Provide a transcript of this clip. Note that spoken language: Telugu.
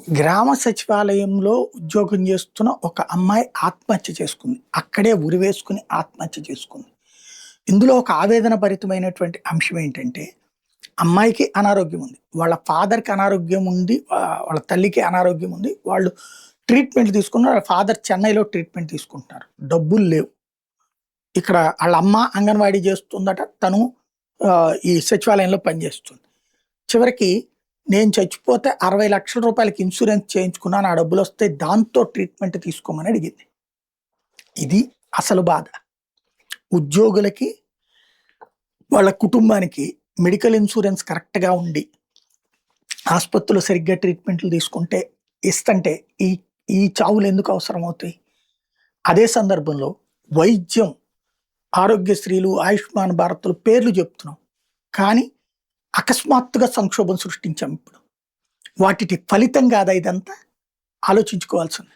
గ్రామ సచివాలయంలో ఉద్యోగం చేస్తున్న ఒక అమ్మాయి ఆత్మహత్య చేసుకుంది. అక్కడే ఉరివేసుకుని ఆత్మహత్య చేసుకుంది. ఇందులో ఒక ఆవేదన భరితమైనటువంటి అంశం ఏంటంటే, అమ్మాయికి అనారోగ్యం ఉంది. వాళ్ళ ఫాదర్‌కి అనారోగ్యం ఉంది. వాళ్ళ తల్లికి అనారోగ్యం ఉంది. వాళ్ళు ట్రీట్మెంట్ తీసుకున్నారు. వాళ్ళ ఫాదర్ చెన్నైలో ట్రీట్మెంట్ తీసుకుంటున్నారు. డబ్బులు లేవు. ఇక్కడ ఆళ్ళ అమ్మ అంగన్వాడీ చేస్తుందట. తను ఈ సచివాలయంలో పనిచేస్తుంది. చివరికి నేను చచ్చిపోతే 60,00,000 రూపాయలకి ఇన్సూరెన్స్ చేయించుకున్నాను. ఆ డబ్బులొస్తాయి. దాంతో ట్రీట్మెంట్ తీసుకోమని అడిగింది. ఇది అసలు బాధ. ఉద్యోగులకి, వాళ్ళ కుటుంబానికి మెడికల్ ఇన్సూరెన్స్ కరెక్ట్‌గా ఉండి, ఆస్పత్రులు సరిగ్గా ట్రీట్మెంట్లు తీసుకుంటే ఇస్తంటే ఈ ఈ చావులు ఎందుకు అవసరమవుతాయి? అదే సందర్భంలో వైద్యం, ఆరోగ్యశ్రీలు, ఆయుష్మాన్ భారత్‌లు పేర్లు చెప్తున్నాం. కానీ అకస్మాత్తుగా సంక్షోభం సృష్టించాం ఇప్పుడు. వాటిటి ఫలితం కాదా ఇదంతా? ఆలోచించుకోవాల్సింది.